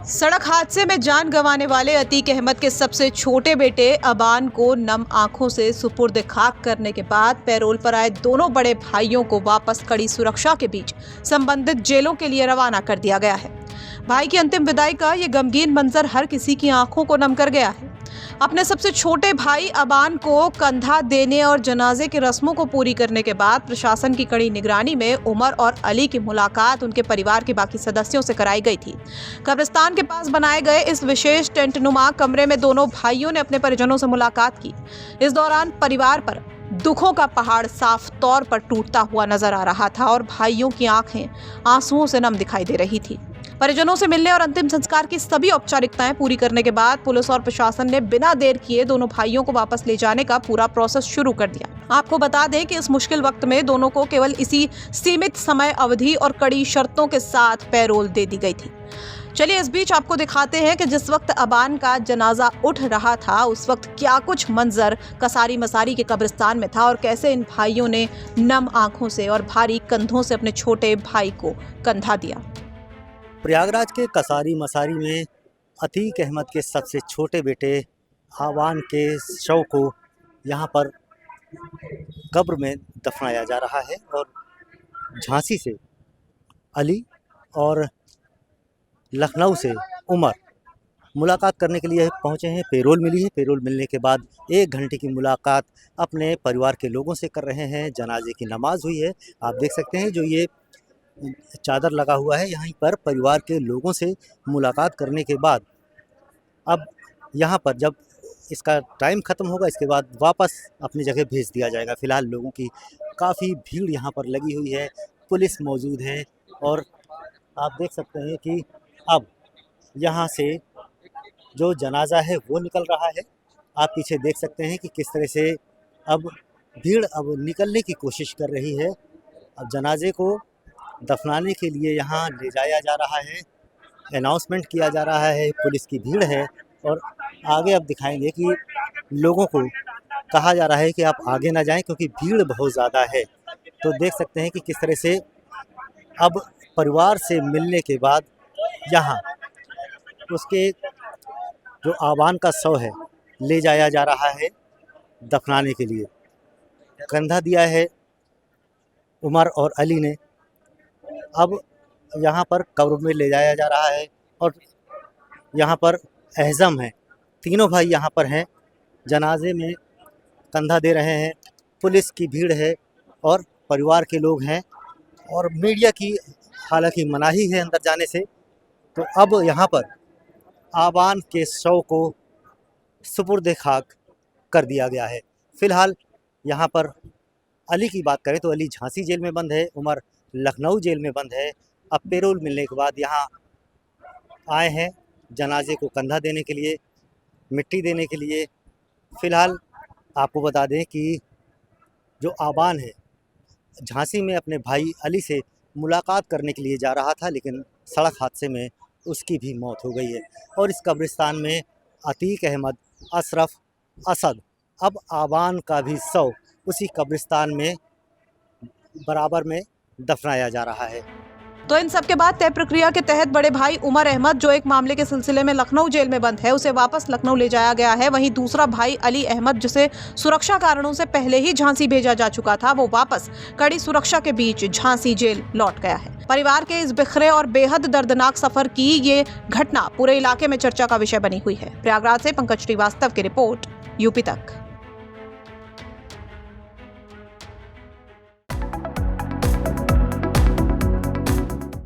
सड़क हादसे में जान गंवाने वाले अतीक अहमद के सबसे छोटे बेटे अबान को नम आंखों से सुपुर्द खाक करने के बाद पैरोल पर आए दोनों बड़े भाइयों को वापस कड़ी सुरक्षा के बीच संबंधित जेलों के लिए रवाना कर दिया गया है। भाई की अंतिम विदाई का ये गमगीन मंजर हर किसी की आंखों को नम कर गया है। अपने सबसे छोटे भाई अबान को कंधा देने और जनाजे की रस्मों को पूरी करने के बाद प्रशासन की कड़ी निगरानी में उमर और अली की मुलाकात उनके परिवार के बाकी सदस्यों से कराई गई थी। कब्रिस्तान के पास बनाए गए इस विशेष टेंटनुमा कमरे में दोनों भाइयों ने अपने परिजनों से मुलाकात की। इस दौरान परिवार पर दुखों का पहाड़ साफ तौर पर टूटता हुआ नजर आ रहा था और भाइयों की आंखें आंसुओं से नम दिखाई दे रही थी। परिजनों से मिलने और अंतिम संस्कार की सभी औपचारिकताएं पूरी करने के बाद पुलिस और प्रशासन ने बिना देर किए दोनों भाइयों को वापस ले जाने का पूरा प्रोसेस शुरू कर दिया। आपको बता दें कि इस मुश्किल वक्त में दोनों को केवल इसी सीमित समय अवधि और कड़ी शर्तों के साथ पैरोल दे दी गई थी। चलिए इस बीच आपको दिखाते हैं कि जिस वक्त अबान का जनाजा उठ रहा था उस वक्त क्या कुछ मंजर कसारी मसारी के कब्रिस्तान में था और कैसे इन भाइयों ने नम आंखों से और भारी कंधों से अपने छोटे भाई को कंधा दिया। प्रयागराज के कसारी मसारी में अतीक अहमद के सबसे छोटे बेटे अबान के शव को यहाँ पर कब्र में दफनाया जा रहा है और झांसी से अली और लखनऊ से उमर मुलाकात करने के लिए पहुँचे हैं। पेरोल मिली है। पेरोल मिलने के बाद 1 घंटे की मुलाकात अपने परिवार के लोगों से कर रहे हैं। जनाजे की नमाज हुई है। आप देख सकते हैं जो ये चादर लगा हुआ है, यहीं पर परिवार के लोगों से मुलाकात करने के बाद अब यहाँ पर जब इसका टाइम ख़त्म होगा इसके बाद वापस अपनी जगह भेज दिया जाएगा। फ़िलहाल लोगों की काफ़ी भीड़ यहाँ पर लगी हुई है, पुलिस मौजूद है और आप देख सकते हैं कि अब यहाँ से जो जनाजा है वो निकल रहा है। आप पीछे देख सकते हैं कि किस तरह से अब भीड़ अब निकलने की कोशिश कर रही है। अब जनाजे को दफनाने के लिए यहाँ ले जाया जा रहा है, अनाउंसमेंट किया जा रहा है, पुलिस की भीड़ है और आगे अब दिखाएंगे कि लोगों को कहा जा रहा है कि आप आगे ना जाएं क्योंकि भीड़ बहुत ज़्यादा है। तो देख सकते हैं कि किस तरह से अब परिवार से मिलने के बाद यहाँ उसके जो आबान का शव है ले जाया जा रहा है दफनाने के लिए। कंधा दिया है उमर और अली ने। अब यहाँ पर कब्र में ले जाया जा रहा है और यहाँ पर एहज़म है, तीनों भाई यहाँ पर हैं, जनाजे में कंधा दे रहे हैं। पुलिस की भीड़ है और परिवार के लोग हैं और मीडिया की हालांकि मनाही है अंदर जाने से। तो अब यहाँ पर आबान के शव को सुपुर्द खाक कर दिया गया है। फ़िलहाल यहाँ पर अली की बात करें तो अली झांसी जेल में बंद है, उमर लखनऊ जेल में बंद है। अब पेरोल मिलने के बाद यहाँ आए हैं जनाजे को कंधा देने के लिए, मिट्टी देने के लिए। फ़िलहाल आपको बता दें कि जो आबान है झांसी में अपने भाई अली से मुलाकात करने के लिए जा रहा था लेकिन सड़क हादसे में उसकी भी मौत हो गई है और इस कब्रिस्तान में अतीक अहमद, अशरफ, असद, अब आबान का भी शव उसी कब्रिस्तान में बराबर में दफनाया जा रहा है। तो इन सब के बाद तय प्रक्रिया के तहत बड़े भाई उमर अहमद जो एक मामले के सिलसिले में लखनऊ जेल में बंद है उसे वापस लखनऊ ले जाया गया है। वहीं दूसरा भाई अली अहमद जिसे सुरक्षा कारणों से पहले ही झांसी भेजा जा चुका था वो वापस कड़ी सुरक्षा के बीच झांसी जेल लौट गया है। परिवार के इस बिखरे और बेहद दर्दनाक सफर की ये घटना पूरे इलाके में चर्चा का विषय बनी हुई है। प्रयागराज से पंकज श्रीवास्तव की रिपोर्ट, यूपी तक।